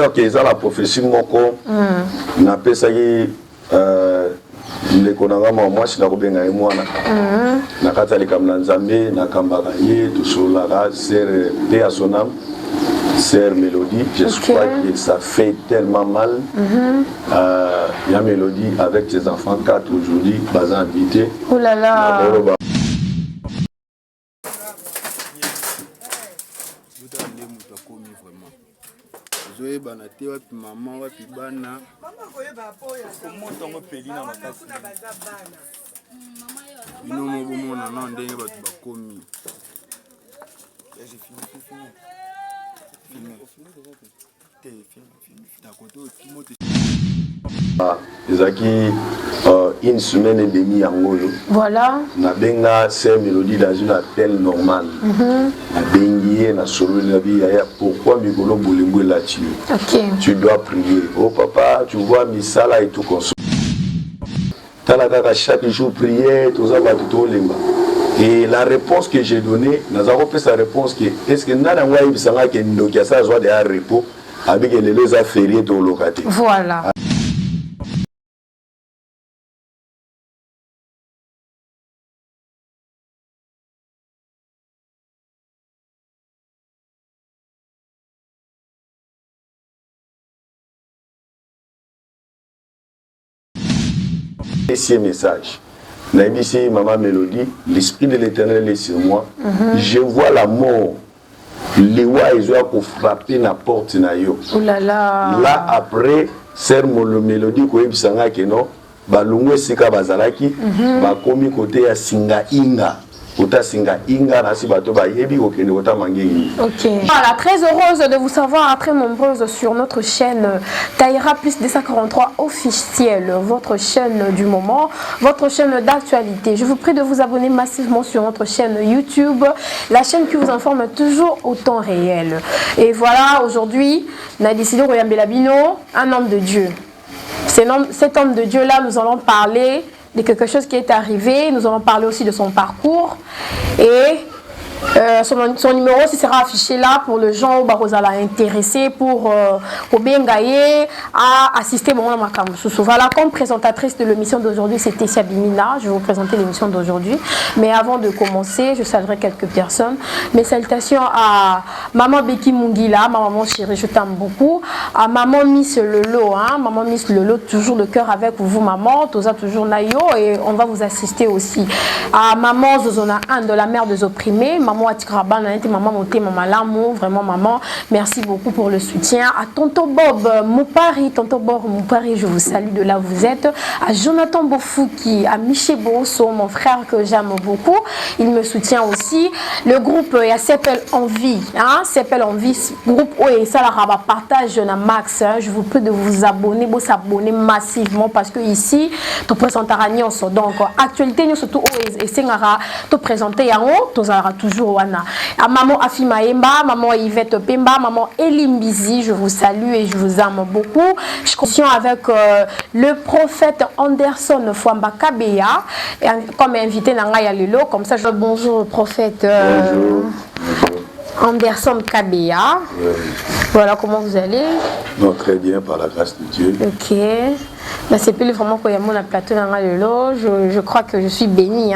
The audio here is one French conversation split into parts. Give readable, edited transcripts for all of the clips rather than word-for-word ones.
Ok, ça la prophétie moko. Na pesa qui le konanga moi si na kobenga mwana. Na katali kamla nzambe na kambaka ye to solara ser de à son âme. Sœur Mélodie, je crois que ça fait tellement mal. Il y a Mélodie avec ses enfants 4 aujourd'hui, bas invité. Oh là là. Maman wapi bana bino mobomona na ndenge bato bakomi Ezaki une semaine et demie en Ngolo. Voilà. Na benga Sœur Mélodie dans une appel normal. Na bengi na solo na bi ya pourquoi Mikolo Bolembo là-dessus. OK. Tu dois prier. Oh papa, tu vois misala et tout comme ça. Talaka chaque jour prier, tout ça va tout lemba. Et la réponse que j'ai donnée, nous avons fait sa réponse que est-ce que nana wa ibisanga ke ndokia ça soit de repos avec les affaires de localité. Voilà. Et ce message. Naïbisi, maman Mélodie, l'esprit de l'Éternel est sur moi. Je vois la mort. Les rois, ils ont frappé la porte. Oh là là. Là, après, Sœur Mélodie, qui est non, balungwe sika bazalaki, ba komi côté ya singa inga. Ok. Voilà, très heureuse de vous savoir, très nombreuse sur notre chaîne Taïra Plus 243 officielle, votre chaîne du moment, votre chaîne d'actualité. Je vous prie de vous abonner massivement sur notre chaîne YouTube, la chaîne qui vous informe toujours au temps réel. Et voilà, aujourd'hui, on a décidé de Belabino, un homme de Dieu. Cet homme de Dieu-là, nous allons parler de quelque chose qui est arrivé. Nous allons parler aussi de son parcours et son numéro sera affiché là pour le gens où vous allez intéresser pour Bengaye à assister bon voilà, comme présentatrice de l'émission d'aujourd'hui, c'est Tessia Bimina. Je vais vous présenter l'émission d'aujourd'hui, mais avant de commencer, je saluerai quelques personnes. Mes salutations à maman Becky Mungila, ma maman chérie, je t'aime beaucoup. À maman Miss Lolo, maman Miss Lolo, toujours le cœur avec vous maman, Toza toujours Nayo, et on va vous assister aussi. À maman Zozona 1 de la mère des opprimés, maman Atikraba, maman Moté, maman Lamou, vraiment maman, merci beaucoup pour le soutien. À tonton Bob Moupari, je vous salue de là où vous êtes. À Jonathan Bofouki, à Miché Bosso, mon frère que j'aime beaucoup, il me soutient aussi. Le groupe, il y a Sepel Envie, Sepel Envie, groupe et ça la partage na max. Je vous prie de vous abonner, vous s'abonner massivement parce que ici, tu présenteras donc actualité nous surtout et c'est te présenter en haut, tu auras toujours à maman Afima Emba, maman Yvette Pemba, maman Elimbizi, je vous salue et je vous aime beaucoup. Je continue avec le prophète Anderson Fwamba Kabeya comme invité Nangaya Lelo, comme ça je bonjour prophète Anderson Kabeya. Voilà comment vous allez. Non, très bien par la grâce de Dieu. Ok. C'est plus vraiment quand il y a mon plateau dans le je crois que je suis bénie.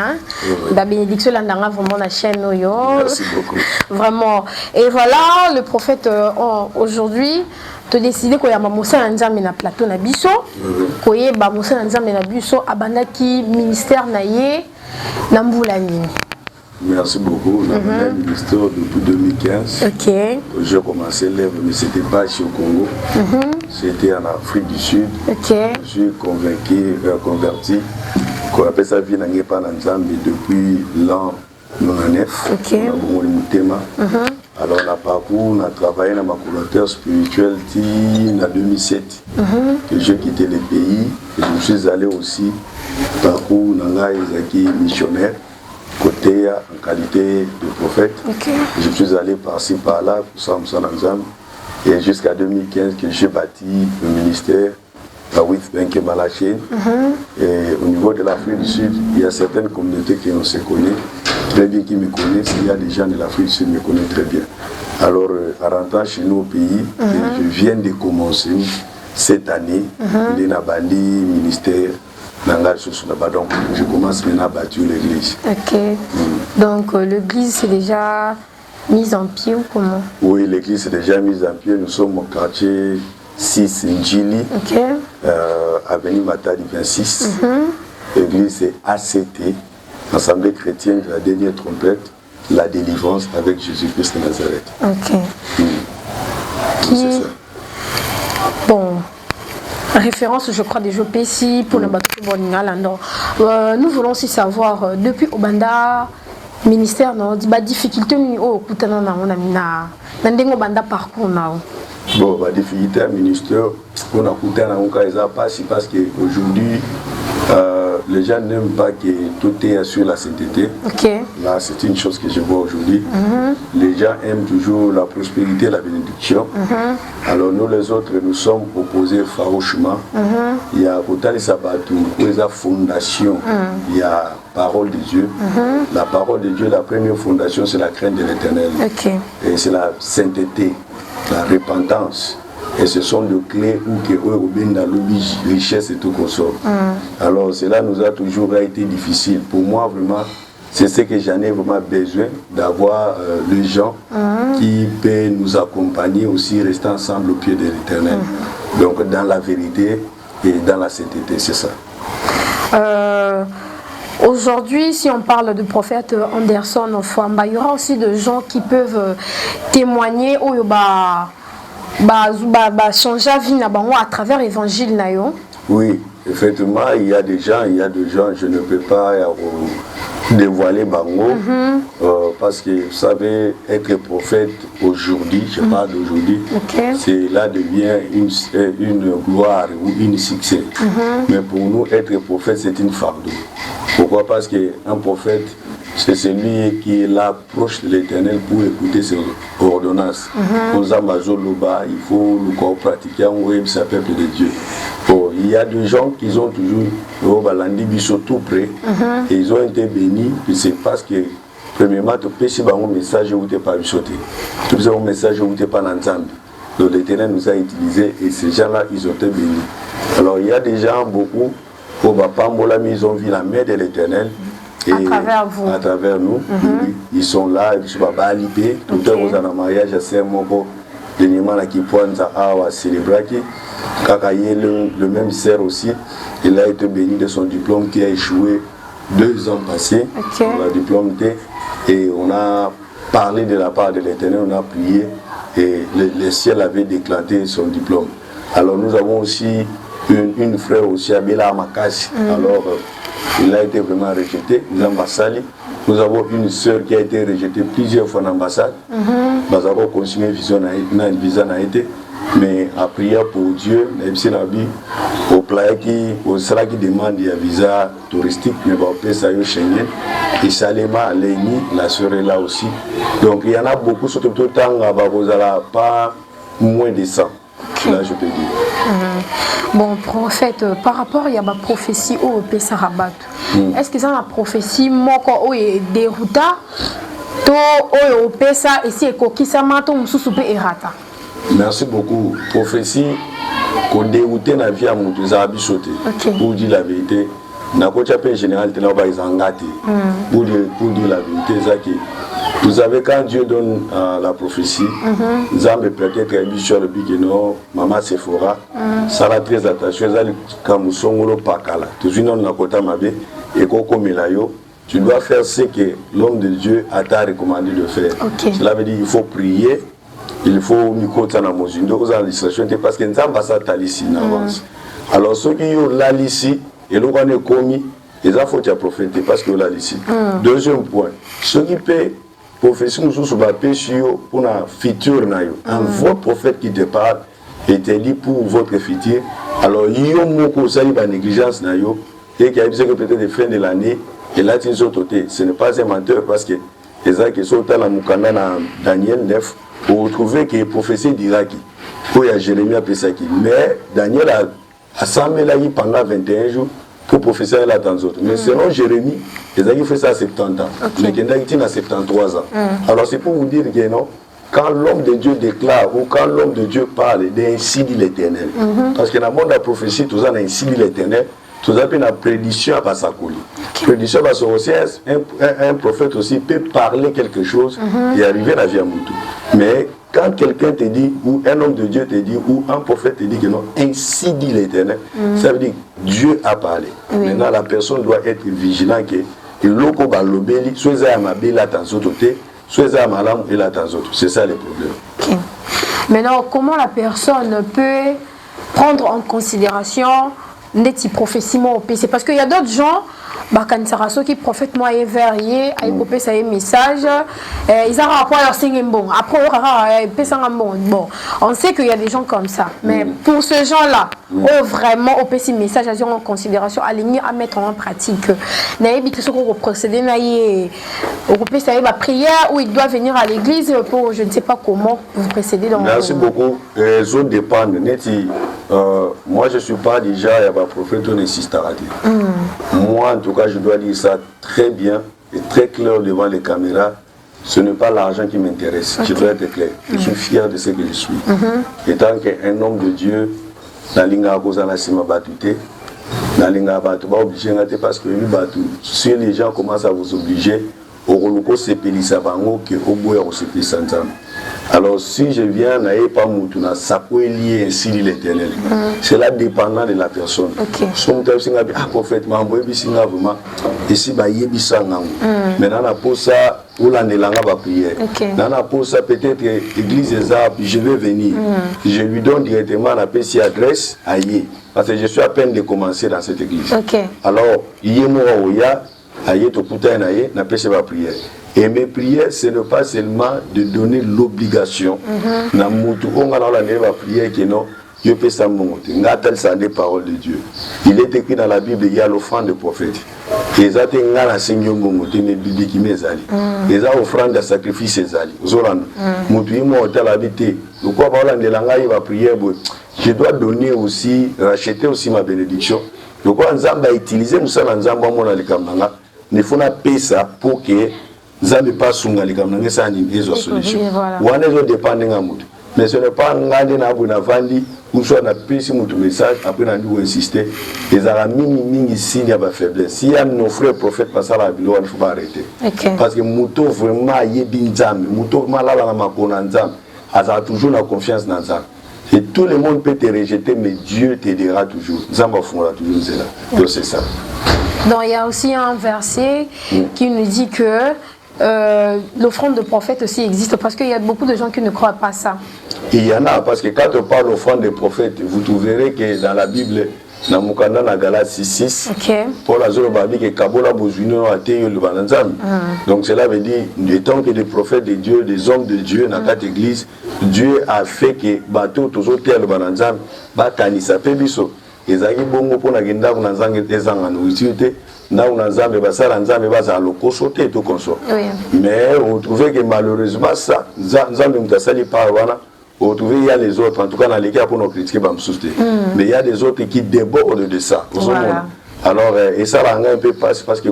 La bénédiction là dans vraiment la chaîne. Merci beaucoup. Vraiment. Et voilà, le prophète aujourd'hui te décider qu'il y a Mamosa Nzambe na plateau na biso. Qu'il y a Mamosa Nzambe na biso abandaki ministère naie na Mboulani. Merci beaucoup. On a un ministère depuis 2015. Ok. J'ai commencé l'œuvre, mais ce n'était pas ici au Congo. C'était en Afrique du Sud. Ok. Je suis converti. On appelle ça vie pas depuis l'an 99. Ok. Alors on a parcours, on a travaillé dans ma collaborateur spirituel en 2007. Que j'ai quitté le pays. Et je suis allé aussi parcours dans la missionnaire. Côté en qualité de prophète. Je suis allé par-ci par-là pour Samson Nzam et jusqu'à 2015 que j'ai bâti le ministère à Wif Benke Malaché. Et au niveau de l'Afrique du Sud, il y a certaines communautés qui on se connaît très bien, qui me connaissent. Il y a des gens de l'Afrique du Sud qui me connaissent très bien. Alors, en rentrant chez nous au pays, je viens de commencer cette année, il est dans le ministère. Donc, je commence maintenant à bâtir l'église. Ok. Donc, l'église c'est déjà mise en pied ou comment? Oui, l'église est déjà mise en pied. Nous sommes au quartier 6 Njili, avenue Matadi 26. L'église est ACT, Assemblée chrétienne de la dernière trompette, la délivrance avec Jésus-Christ de Nazareth. Ok. C'est ça. Bon, référence, je crois, des jeux PSI pour le bateau Boningal. Nous voulons aussi savoir, depuis Obanda, ministère, non, des difficultés, nous parcours. Bon, la difficulté à ministère, on a coûté parce qu'aujourd'hui, les gens n'aiment pas que tout est sur la sainteté. Là, c'est une chose que je vois aujourd'hui. Les gens aiment toujours la prospérité, la bénédiction. Alors nous, les autres, nous sommes opposés farouchement. Il y a Kotali Sabatou, il y a fondation, il y a parole de Dieu. La parole de Dieu, la première fondation, c'est la crainte de l'Éternel. Et c'est la sainteté, la repentance. Et ce sont des clés où que dans la richesse et tout consort. Alors cela nous a toujours été difficile. Pour moi, vraiment, c'est ce que j'en ai vraiment besoin, d'avoir les gens qui peuvent nous accompagner aussi, rester ensemble au pied de l'Éternel. Donc dans la vérité et dans la sainteté, c'est ça. Aujourd'hui, si on parle du prophète Anderson Fwamba, il y aura aussi des gens qui peuvent témoigner où changer la vie à travers l'évangile. Oui, effectivement, il y a des gens, je ne peux pas dévoiler Bango, parce que vous savez, être prophète aujourd'hui, je parle d'aujourd'hui, cela devient une gloire ou une succès. Mais pour nous, être prophète, c'est une fardeau. Pourquoi? Parce qu'un prophète, c'est celui qui est là proche de l'Éternel pour écouter ses ordonnances. Il faut le pratiquer en peuple de Dieu. Bon, il y a des gens qui ont toujours tout près et ils ont été bénis. C'est parce que, premièrement, tu peux faire un message où tu n'es pas sauté. Tu peux faire un message où tu n'es pas ensemble. Donc l'Éternel nous a utilisés et ces gens-là, ils ont été bénis. Alors il y a des gens, beaucoup, ils ont vu la main de l'Éternel. Et à travers nous, ils sont là, ils sont pas alipés. Tout le temps, on a un mariage à Saint-Moko, qui pointe à célébrer. Le même sœur aussi, il a été béni de son diplôme qui a échoué 2 ans passés. On l'a diplômé et on a parlé de la part de l'Éternel, on a prié et le ciel avait déclenché son diplôme. Alors nous avons aussi une frère aussi, Abela Amakasi. Alors, il a été vraiment rejeté, nous avons une sœur qui a été rejetée plusieurs fois en ambassade. Nous avons continué visa mais à prier pour Dieu, au plat qui demande un visa touristique, mais on peut ça Schengen. Et Salema Léni, la sœur est là aussi. Donc il y en a beaucoup, surtout tout le temps, vous n'avez pas moins de 100. Là, je peux dire. Bon, prophète, par rapport à la prophétie au Pesa Rabat, est-ce que c'est une prophétie moko est déroutée au Pesa et si Kokisa Mato Moussoupe Erata? Merci beaucoup. Prophétie qu'on déroutait la vie à mon sauté. Pour dire la vérité, n'a pas en général, tu n'as pas engagé. Pour dire la vérité, vous savez, quand Dieu donne la prophétie, nous avons peut-être un sur le bigeno, maman Sephora, ça va très attention, quand nous sommes pakala, toujours dans la kota mabe, et tu dois faire ce que l'homme de Dieu a recommandé de faire. Cela veut dire qu'il faut prier, il faut nous compter dans nos administrations, parce que nous avons ça ici en avance. Alors ceux qui ont là ici, et l'on est commis, ils ont fait prophéter parce que là ici. Deuxième point, ceux qui paient prophétie nous sur pour la future un votre prophète qui te parle était dit pour votre futur. Alors il y a une négligence et qui a dit que peut-être la fin de l'année et là ce n'est pas un menteur parce que les gens qui sont dans la Mukanda dans Daniel 9 pour retrouver que prophétie d'Iraki pour y a Jérémie à Pesaki mais Daniel a semblé là pendant 21 jours pour prophétiser là dans autres. Mais selon Jérémie, les gens qui fait ça à 70 ans, mais qui a 73 ans. Alors c'est pour vous dire que non, quand l'homme de Dieu déclare ou quand l'homme de Dieu parle, ainsi dit l'Éternel. Parce que dans le monde de la prophétie, tout ça, ainsi dit l'Éternel, tout ça, une prédiction à Passacoli. Prédiction parce que aussi, un prophète aussi peut parler quelque chose et arriver à la vie à Moutou. Mais quand quelqu'un te dit, ou un homme de Dieu te dit, ou un prophète te dit que non, ainsi dit l'Éternel, ça veut dire que Dieu a parlé. Maintenant, la personne doit être vigilant que l'oko balobeli, soit à ma belle attention, soit à ma lame et l'attention. C'est ça le problème. Okay. Maintenant, comment la personne peut prendre en considération des prophéties au PC? Parce qu'il y a d'autres gens qui prophètent moi et verrier à écouter ça message ils ont rapport à leur bon après bon on sait qu'il y a des gens comme ça mais pour ces gens là vraiment au PC message à en considération aligné à mettre en pratique n'ayez ce qu'on procéder au ça ma prière où il doit venir à l'église pour je ne sais pas comment vous précéder dans merci beaucoup les autres dépendent moi je suis pas déjà il y a un prophète on insiste à dire moi en tout cas je dois dire ça très bien et très clair devant les caméras. Ce n'est pas l'argent qui m'intéresse. Je dois être clair. Je suis fier de ce que je suis. Étant qu'un homme de Dieu, dans l'inga cause la sima batute, dans l'inga batu, pas obligé d'être parce que si les gens commencent à vous obliger, au roloco c'est pelissa bango que au bout au c'est santam. Alors si je viens n'ayez pas moutuna ça peut lier ainsi l'Éternel. C'est là dépendant de la personne. Son temps singa ah prophète mambo ebisinga vraiment ici ba yebisanga. Maintenant na pour ça ou la nelanga va prier. Nana pour ça peut-être église des arbres je vais venir. Je lui donne directement la PC adresse aïe parce que je suis à peine de commencer dans cette église. Alors yemo oya aïe to putain aïe na PC va prier. Et mes prières, ce n'est pas seulement de donner l'obligation. Na mutu onga na la neva prière que non, je peux ça monter. Ngatel ça des paroles de Dieu. Il est écrit dans la Bible il y a l'offrande des prophètes. Les até ngala seigneur monter ne bibi qui mezali. Les offrandes de sacrifice ezali. Zolan. Mutu imo hotel habité. Pourquoi ba de langa il va prier je dois donner aussi racheter aussi ma bénédiction. Pourquoi nzamba utiliser musala nzamba mona likamanga. Ne faut pas payer ça pour que Zambi pas sunga likamanga ça ni ezo solution. Wana zo dépendre ngamutu. Mais ce n'est pas ngande na buna vandi ou soit na pesi mutu message après na nous insister. Les arami mingi signe ya ba faiblesse. Si ya nos frères prophètes passer la bilo il faut pas arrêter. Parce que muto vraiment yebi nzambe, muto malala na makona nzambe, a toujours la confiance dans nzambe. Et tout le monde peut te rejeter mais Dieu t'aidera toujours. Nzambe fera toujours cela. Donc c'est ça. Donc il y a aussi un verset qui nous dit que l'offrande de prophète aussi existe parce qu'il y a beaucoup de gens qui ne croient pas ça. Il y en a parce que quand on parle d'offrande de prophète, vous trouverez que dans la Bible, dans Mukanda na Galates 6, Paul a dit que Kabola Bozuino a été le Bananzam. Donc cela veut dire, étant que des prophètes de Dieu, des hommes de Dieu dans cette église, Dieu a fait que bateau tous autres le Bananzam, batani sa pebiso. Ezaki bongo pona genda kunanzange ezanga nourriture. Mais on trouvait que malheureusement ça, on trouvait il y a les autres, en tout cas dans les cas pour nous critiquer, mais il y a des autres qui débordent de ça. Voilà. Alors, et ça rend un peu parce que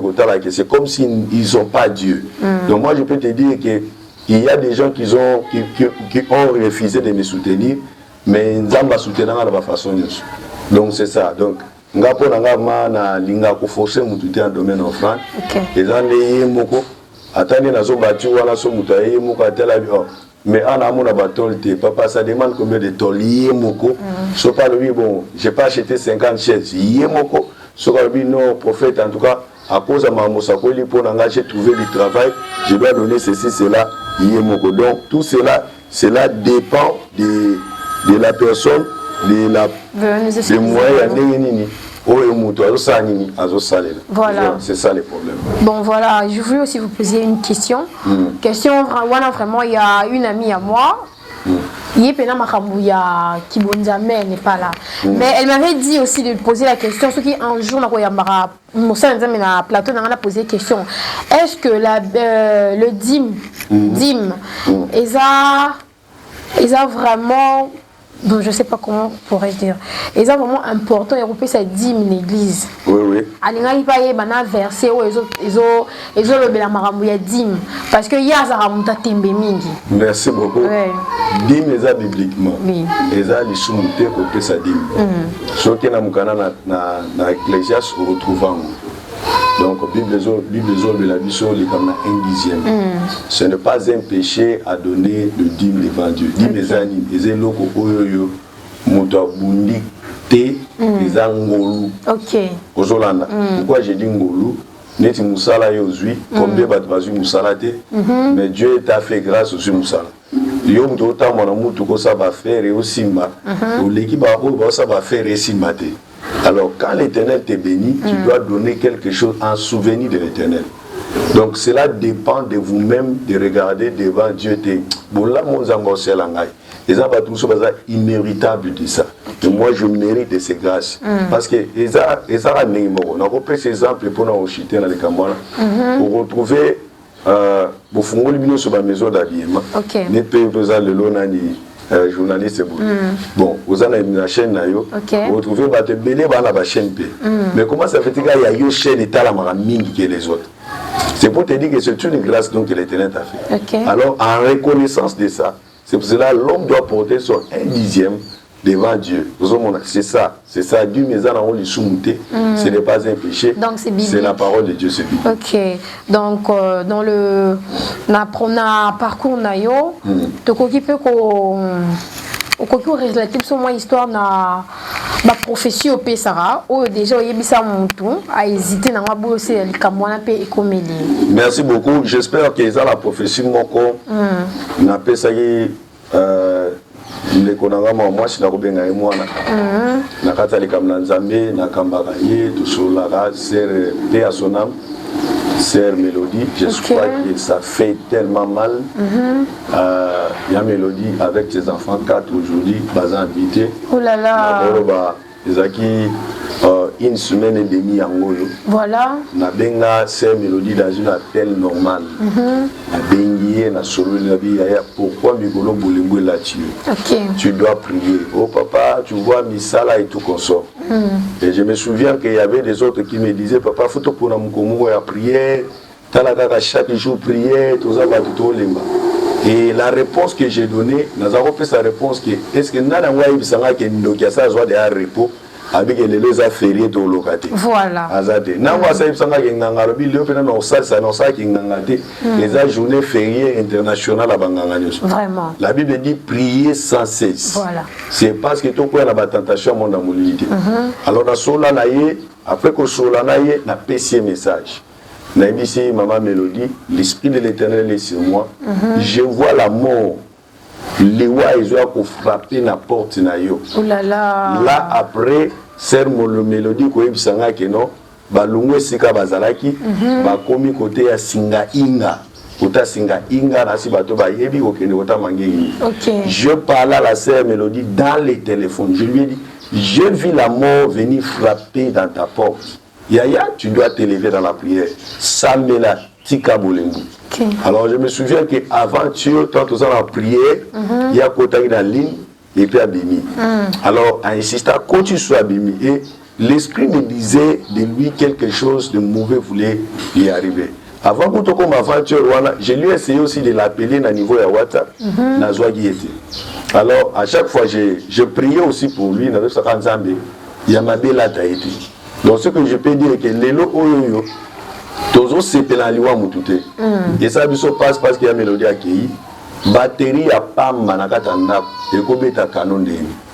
c'est comme s'ils n'ont pas Dieu. Donc moi je peux te dire qu'il y a des gens qui ont refusé de me soutenir, mais ils ont soutenir de la façon. Donc c'est ça. Donc, ngapo nangama na linga ko forcer mutu te en domaine offrande ezande moko atani nazo bati wala so mutu aye moko atela bi mais ana mona batol te papa ça demande combien de tol moko so pas lui bon j'ai pas acheté 50 chaises moko so ka bi non prophète en tout cas à cause de ma mosakoli pour nanga j'ai trouvé du travail je dois donner ceci cela moko donc tout cela dépend de la personne des moyens. Voilà. C'est ça le problème. Bon voilà, je voulais aussi vous poser une question. Question vraiment, il y a une amie à moi. Yepena Makambuya Kibonzame n'est pas là. Mais elle m'avait dit aussi de poser la question, ce qui un jour n'a Platon a posé la question. Est-ce que le dîme, ils ont vraiment Donc je ne sais pas comment on pourrait dire. Et c'est vraiment important, Européen, ça dit l'église. Oui, oui. Il pas y verset où ils ont le maramou ya dim parce que ya za ramuta tembe mingi. Merci beaucoup. Dim eza bibliquement. Eza li sumuté ko pesa dim. Soki na mukana na Ecclésiaste on retrouve en donc Bible de la biso li comme un dixième. Ce n'est pas un péché à donner le dîme devant Dieu. Dîme ezani ezeloko oyoyo muto abundi te eza ngolu. OK. Ozolanda. Pourquoi j'ai dit ngolu? Neti musala yozui combien bat bazu musala te mais Dieu t'a fait grâce sur musala. Yo muto ta mona mutu ko ça va faire et aussi ma ou l'équipe ba ça va faire et si maté. Alors, quand l'Éternel te bénit, tu dois donner quelque chose en souvenir de l'Éternel. Donc, cela dépend de vous-même de regarder devant Dieu. Bon, là, mon zango, c'est l'angaï. Les gens vont tous imméritable de ça. Et moi, je mérite de ces grâces. Parce que, on a repris ces exemples pour nous chiter dans les Cameroun. Pour retrouver, pour faire sur ma maison d'habillement. Les pays, vous avez le long journaliste bon vous avez une chaîne vous retrouvez votre belé dans la chaîne P mais comment ça fait qu'il y a une chaîne et la mingi que les autres c'est pour te dire que c'est une grâce donc que l'Éternel a fait alors en reconnaissance de ça c'est pour cela l'homme doit porter son 1/10 devant Dieu. C'est ça. Dieu mais ce n'est pas un péché. Donc c'est la parole de Dieu, c'est biblique. OK. Donc dans le parcours nayo, tu peux qu'on relative sur moi histoire na ba profession au Sara ou déjà yebisa montou a hésité na ma bosser le kamwana pe ekomeli. Merci beaucoup. J'espère que ça la profession moko na pesa les konanga moi si na kobenga mwana na katali kamna nzambe na kambaka ye to solara ser de asonam ser Mélodie je crois que ça fait tellement mal il y a Mélodie avec ses enfants 4 aujourd'hui bas invité oh là là Ezaki une semaine et demie en Ngolo. Voilà. Na benga c'est Mélodie dans une appel normale. Na bengié na solo na vie pourquoi Migolo Bolingo là-dessus. OK. Tu dois prier. Oh papa, tu vois misala et tout consort. Et je me souviens qu'il y avait des autres qui me disaient papa faut pour na mukomo ya prière. Talaka chaque jour prière, tout ça va tout lemba. Et la réponse que j'ai donnée, nous avons fait sa réponse qui est-ce que nous avons eu besoin que nous avons des repos avec les affaires de localité. Voilà. Nous avons eu besoin que les journées fériées internationales à Banganganyos. Vraiment. La Bible dit prier sans cesse. Voilà. C'est parce que tout le monde a la tentation à mon amourité. Alors, après que Solanaye, on a passé message. Naïbisi, maman Mélodie, l'esprit de l'Éternel est sur moi. Je vois la mort. Les rois, ils ont frappé la porte. Oh là là. Là, après, c'est le Mélodie qui est sanga que non. Balungwe sika bazalaki. Ba komi côté ya singa inga. Ota singa inga nasi bato ba yebi okene ota mangi. OK. Je parle à la sœur Mélodie dans les téléphones. Je lui ai dit, je vis la mort venir frapper dans ta porte. Yaya, tu dois t'élever dans la prière. Samela Tika Bolengu. Okay. Alors je me souviens qu'avant Dieu, quand on a prié, il y a côté dans la ligne et puis Abimi. Alors, en insistant, quand tu sois Abimi, et l'esprit me disait de lui quelque chose de mauvais voulait y arriver. Avant que tu comme aventure, je lui ai essayé aussi de l'appeler à niveau de WhatsApp. Alors, à chaque fois, je priais aussi pour lui. Il y a ma belle taïti. Donc ce que je peux dire que les lots oyoyo, tous ces pénaliwa mutute. Et ça se passe parce qu'il y a Mélodie accueillie. Batterie à Pam Manakatanda et Kobeta Canon.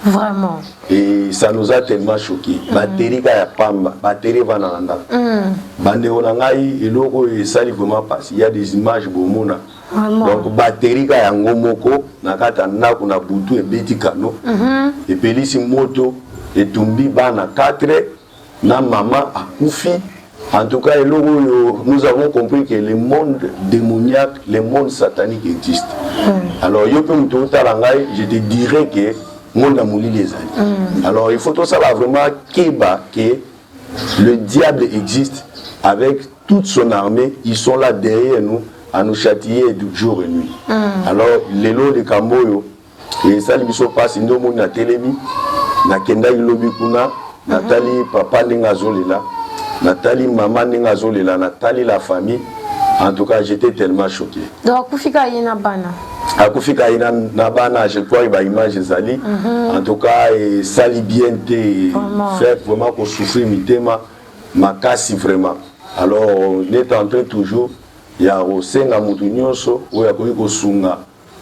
Vraiment. Et ça nous a tellement choqués. Batterie à Pam, batterie Vananda. Bande Onangaï et logo et ça vraiment passe. Il y a des images bomona. Donc batterie à Ngomoko, Nakatanda, qu'on a boutou et Betty Cano. Et Pélissi Moto et Tumbi Bana 4. Na maman a koufi. En tout cas, nous avons compris que le monde démoniaque, le monde satanique existe. Alors, je te dirais que le monde a moulu les amis. Alors, il faut tout ça vraiment que le diable existe avec toute son armée. Ils sont là derrière nous à nous châtier jour et nuit. Alors, les lots de Kamboyo, et ça lui so passe ndo mon na telemi na kenda ilobi kuna natali papa ndinga zolela natali maman ndinga zolela natali la famille. En tout cas, j'étais tellement choqué. Donc, kufika yena bana. Akufika yena na bana, je crois il va image zali. En tout cas, et sali bien te faire vraiment qu'on souffre mitema makasi vraiment. Alors, on est en train toujours il y a au senga mutu nyonso oya ko sunga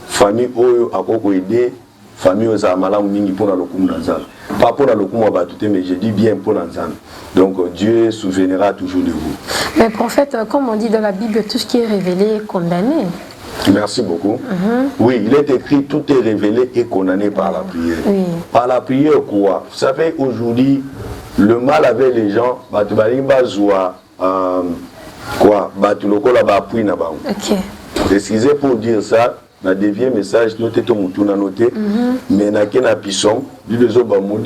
famille oyo akoko aider famille aux malamu mingi pour la lokumu nzala. Pas pour la lokumu batute mais je dis bien pour nzala. Donc Dieu se souviendra toujours de vous. Mais prophète, comme on dit dans la Bible, tout ce qui est révélé est condamné. Merci beaucoup. Oui, il est écrit, tout est révélé et condamné par la prière. Oui. Par la prière quoi? Vous savez, aujourd'hui, le mal avec les gens, Ok. Excusez pour dire ça, na devient message, noté ton mouton à noter, mais na kena pisson,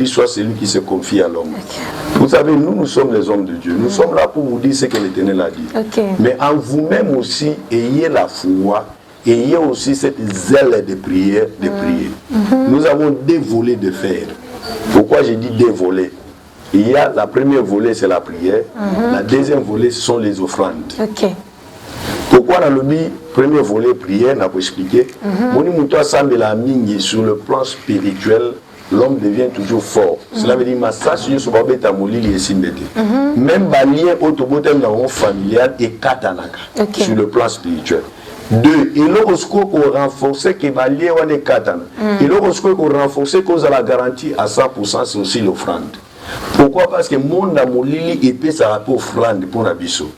soit celui qui se confie à l'homme. Vous savez, nous sommes les hommes de Dieu. Nous sommes là pour vous dire ce que l'Éternel a dit. Mais en vous-même aussi, ayez la foi, ayez aussi cette zèle de prière, de prier. Nous avons des volets de fer. Pourquoi j'ai dit des volets? Il y a la première volet, c'est la prière. La deuxième volet, ce sont les offrandes. Pourquoi dans le premier volet prière, n'a pas expliqué. Sur le plan spirituel, l'homme devient toujours fort. Cela veut dire même balier autobotem dans mon familial et katanaka sur le plan spirituel. Deux, il faut renforcer que balier on est katana. Il faut renforcer que la garantie à 100%, c'est aussi l'offrande. Pourquoi? Parce que mon amolili épée ça rapport offrande pour la biso.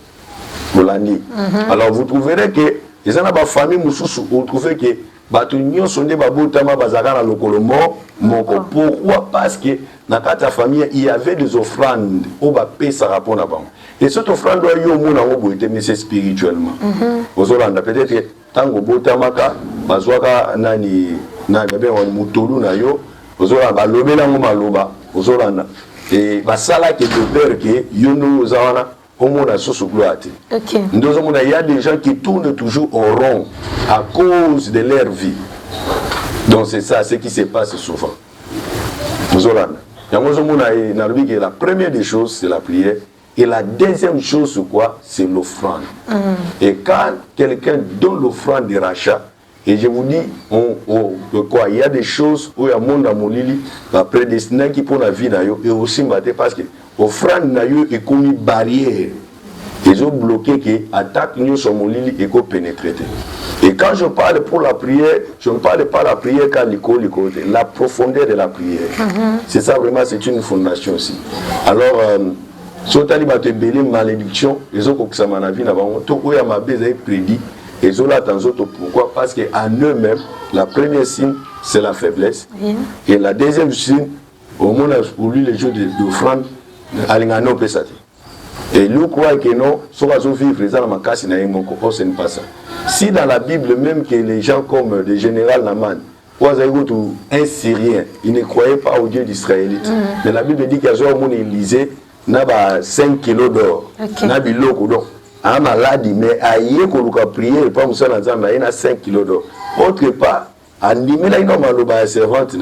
Alors vous trouverez que les gens de famille vous trouvez que Batunion sont des babotama bazaka na lokolomo moko. Pourquoi? Parce que dans ta famille il y avait des offrandes au bapé ça rapport na bango. Et cette offrande doit yo mona ngo boité mais c'est spirituellement. Ozolanda peut-être que tango botamaka bazwaka nani na bébé on mutolu na yo ozolanda balobela ngo maloba ozolanda et basala que de peur que yo no zawana. Il y a des gens qui tournent toujours au rond à cause de leur vie. Donc c'est ça ce qui se passe souvent. La première des choses, c'est la prière. Et la deuxième chose, c'est quoi? C'est l'offrande. Et quand quelqu'un donne l'offrande de rachat, et je vous dis, il y a des choses où il y a monde à Molili, prédestiné qui pour la vie, et aussi parce que l'offrande est comme une barrière. Ils ont bloqué que l'attaque sur Molili et qu'on pénètre. Et quand je parle pour la prière, je ne parle pas de la prière quand la profondeur de la prière. C'est ça vraiment, c'est une fondation aussi. Alors, si on a une malédiction, les autres qui sont en vie, tout le monde a prédit. Et ils ont l'attention. Pourquoi? Parce qu'en eux-mêmes, la première signe, c'est la faiblesse. Et la deuxième signe, au monde pour lui, les jours d'offrande, Alingano peut s'attirer. Et nous croyons que non, ce qu'on vivre, ce n'est pas ça. Si dans la Bible, même que les gens comme le général Naman, un Syrien, ils ne croyaient pas au Dieu d'Israélite. Mais la Bible dit qu'il y a un monde Élysée, il y a 5 kilos d'or. Il y a un malade, mais il y a un prier, il y a 5 kilos d'or. Autre part, il y a un servante, il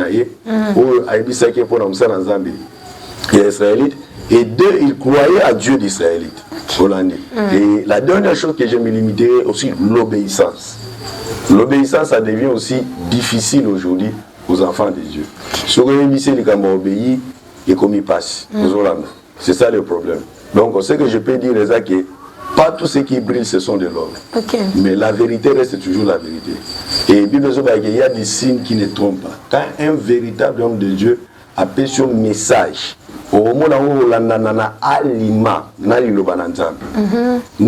y a Israélite. Et deux, ils croyaient à Dieu d'Israélite. Et la dernière chose que je me limiterai aussi, l'obéissance. L'obéissance, ça devient aussi difficile aujourd'hui aux enfants de Dieu. Si vous obéir et comme il passe. C'est ça le problème. Donc, ce que je peux dire, c'est que pas tout ce qui brille, ce sont de l'or. Mais la vérité reste toujours la vérité. Et il y a des signes qui ne trompent pas. Quand un véritable homme de Dieu appelle son message, nous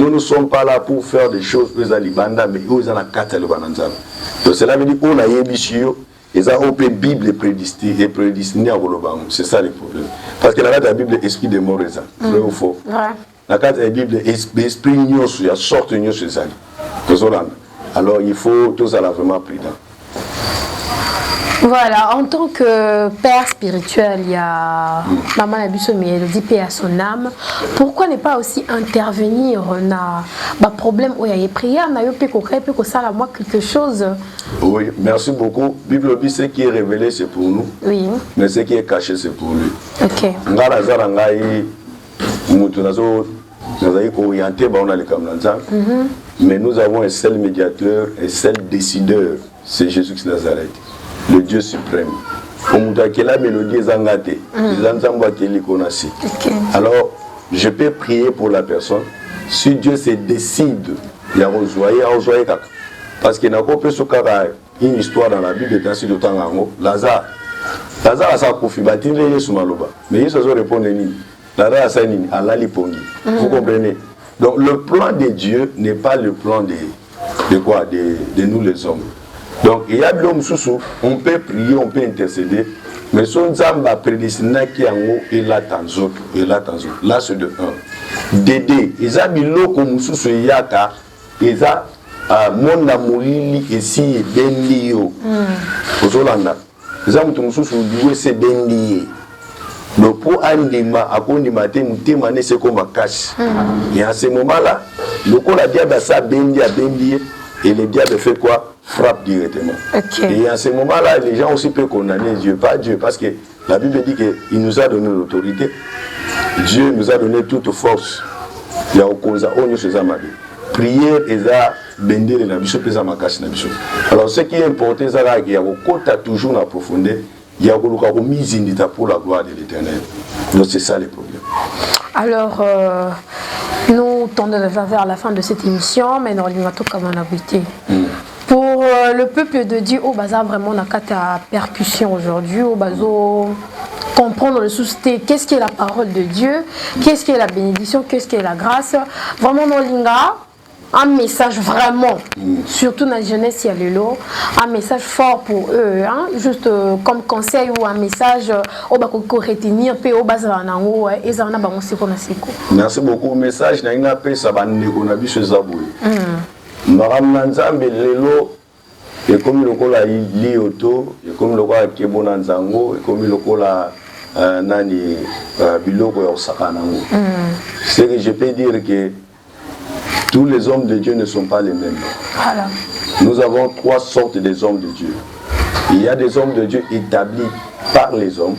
ne sommes pas là pour faire des choses mais donc cela veut dire qu'on a une Bible prédestinée à Wolobango. C'est ça le problème. Parce que la Bible est esprit de mort, vrai ou faux? La Bible est esprit il y a sorte de sur ça. Alors il faut tous à la vraiment prudent. Voilà, en tant que père spirituel, il y a Maman Nabiso Mélodie, paix à son âme. Pourquoi ne pas aussi intervenir dans le problème où il y a prière, ça moi quelque chose. Oui, merci beaucoup. Bible dit ce qui est révélé, c'est pour nous. Oui. Mais ce qui est caché, c'est pour lui. Ok. Mais nous avons un seul médiateur, un seul décideur, c'est Jésus-Christ Nazareth, le Dieu suprême. Alors, je peux prier pour la personne. Si Dieu se décide, il y a parce qu'il n'y a pas une histoire dans la Bible de Lazare. Lazare a sa koufi, mais il se répond Lazare a sa nini, vous comprenez? Donc le plan de Dieu n'est pas le plan de quoi? De nous les hommes. Donc il y a de l'homme sous, on peut prier, on peut intercéder, mais son âme va prédestiner qui en haut et là tant autres, et là tant autres. Là c'est de 1. Dédé, ils ont mis l'eau comme sous yaka, ils ont mon amourili ici et bendio. Aux Hollandais, ils ont mis sous lui c'est bendié. Donc pour Andima, à Kondima, c'est comme un cache. Et à ce moment-là, le coup la diable a ça bendié, et le diable fait quoi? Frappe directement. Okay. Et à ce moment-là, les gens aussi peuvent condamner Dieu, pas Dieu, parce que la Bible dit qu'il nous a donné l'autorité. Dieu nous a donné toute force. Il y a cause prière et ça bender les nabiso pesa makashi nabiso. Alors ce qui est important c'est qu'il y a côté toujours en profondeur, il y a beaucoup mise en pour la gloire de l'Éternel. Donc c'est ça le problème. Alors nous tendons vers la fin de cette émission, mais dans l'immato comme on a buté. Pour le peuple de Dieu, au bazar vraiment n'a qu'à percussion aujourd'hui, au bazo comprendre le souci, qu'est-ce qui est la parole de Dieu, qu'est-ce qui est la bénédiction, qu'est-ce qui est la grâce. Vraiment dans l'inga, un message vraiment, surtout dans la jeunesse, il y a le lot, un message fort pour eux, hein, juste comme conseil ou un message au bas qu'on retenir, puis au bas zanango et zanaba on sait qu'on a seko. Merci beaucoup. Message n'a pas pris ça va ne qu'on a vu chez Zaboué. Maram Nanzambe lelo et comme le cola lioto et comme le cola kebonanzango et comme le cola nani biloko ya sakanango. C'est que je peux dire que tous les hommes de Dieu ne sont pas les mêmes. Voilà. Nous avons trois sortes des hommes de Dieu. Il y a des hommes de Dieu établis par les hommes.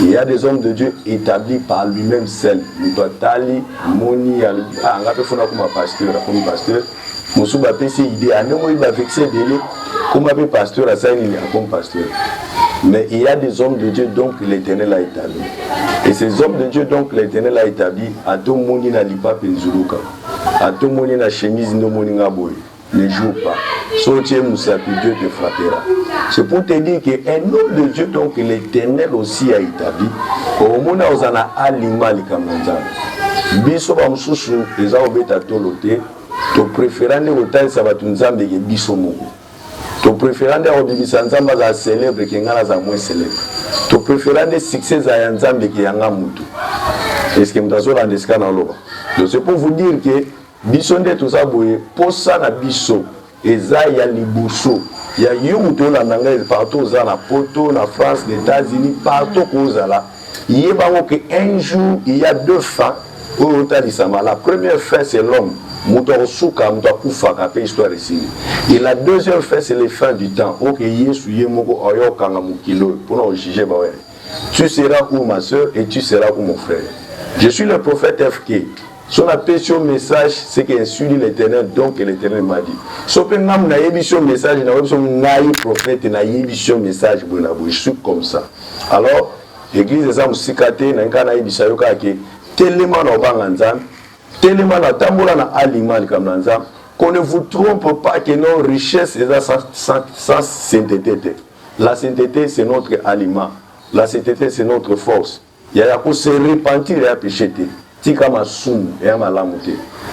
Il y a des hommes de Dieu établis par lui-même seul. Nous doit tali, moni, ah, on a fait comme pasteur. Moussouba PC idée, à nous il va vexer délai, comme un pasteur à ça il est comme pasteur. Mais il y a des hommes de Dieu donc l'Éternel a établi. Et ces hommes de Dieu donc l'Éternel a établi à tout le monde n'a lipa penzuruka. À tout le monde n'a chemise no moninga boy. Ne joue pas. Sortier Moussapi, Dieu te frappera. C'est pour te dire qu'un homme de Dieu donc l'Éternel aussi a établi. Au monde où on a alima les kamanzan. Biso ba msusu eza obeta tolote. To préférant au taille ça va tout nzambe ke biso moko. To préférant au bibisa nzamba za célèbre ke ngala za moins célèbre. To préférant des succès za nzambe ke yanga mutu. Est-ce que mtazo la ndeska na loba? Donc c'est pour vous dire que biso nde tout ça boye posa na biso eza ya liboso. Ya yuto la nanga partout za na poto na France, les États-Unis, partout koza là. Yeba que un jour il y a deux fins au talisama. La première fin c'est l'homme. Et la deuxième fin c'est les fins du temps. Tu seras où ma soeur et tu seras où mon frère. Je suis le prophète FK. Son appel sur message, c'est qu'il insulte l'Éternel, donc l'Éternel m'a dit. Sauf que nam na émission message, na émission naï prophète, na émission message, je suis comme ça. Alors, l'église des âmes sikate, na nkana émission yoka ke tellement na banganzam. Tellement la tamboula na aliment comme l'anzam, qu'on ne vous trompe pas que nos richesses sont sans sainteté. La sainteté c'est notre aliment, la sainteté c'est notre force. Il y a qu'on se repentir et à pécher. Tika ma soum et à ma lamoute.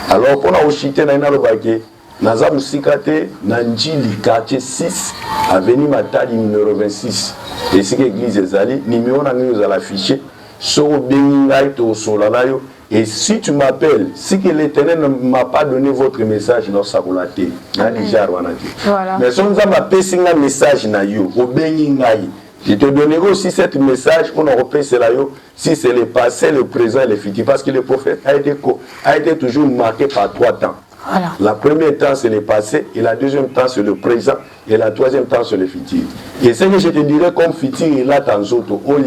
Alors pour nous chiter na inalobake, nazam sikate nanjili quartier 6 avenue Matadi numéro 26. Et c'est l'église des Ali, numéro na nous à l'afficher. So bengai to solanayo Et si tu m'appelles, si que l'Éternel ne m'a pas donné votre message, non, ça vous l'a dit. Voilà. Mais si on a passé un message, je te donnerai aussi ce message qu'on a repéré si c'est le passé, le présent et le futur. Parce que le prophète a été toujours marqué par 3 temps. Voilà. La première temps, c'est le passé, et la deuxième temps, c'est le présent, et la troisième temps, c'est le futur. Et ce que je te dirais comme futur, il a tant d'autres, au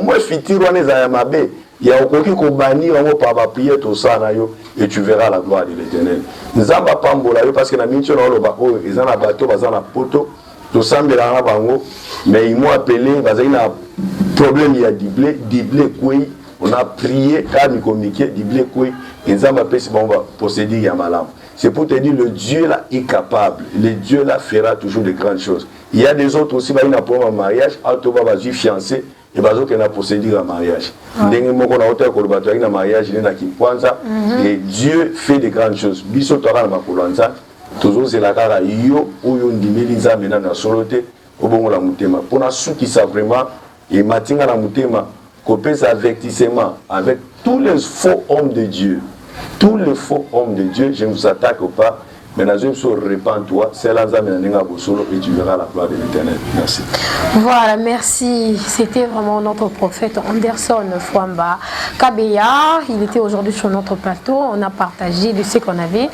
moins futur, on est à Yamabe. Il y a aucun qui banni, on va pas prier tout ça, et tu verras la gloire de l'Éternel. Nous n'avons pas parce que nous avons dit que ils ont un bateau, ils ont un poteau, tout ça, mais ils m'ont appelé, parce qu'il y a un problème, il y a diblé, on a prié, car nous communiquons, diblé, et nous avons appelé, on va posséder Yamalam. C'est pour te dire, le Dieu là est capable, le Dieu là fera toujours de grandes choses. Il y a des autres aussi, ils ont un problème en mariage, ils ont fiancé, et ils ont procédé à mariage. Et Dieu fait de grandes choses. Toujours c'est la cara yo ou yo ndimeli nzambe na solote obongo la mutema pona suki ça vraiment et matinga la mutema kopesa avertissement avec tous les faux hommes de Dieu. Tous les faux hommes de Dieu, je ne vous attaque pas, mais dans une chose, répands-toi, c'est la nzambe na bosolo et tu verras la gloire de l'Éternel. Merci. Voilà, merci. C'était vraiment notre prophète Anderson Fwamba Kabeya. Il était aujourd'hui sur notre plateau. On a partagé de ce qu'on avait.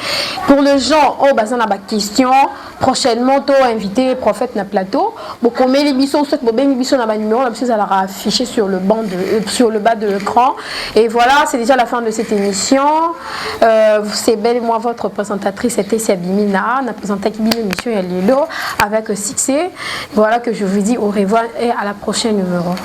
Pour les gens, oh, bah, ça n'a pas de question. Prochainement, tu as invité le prophète na plateau. Bon, comme les bisons, numéro, la ça sera affiché sur le bas de l'écran. Et voilà, c'est déjà la fin de cette émission. C'est belle, moi, votre présentatrice, c'était Siabimina. On a présenté une émission avec succès. Voilà que je vous dis au revoir et à la prochaine numéro.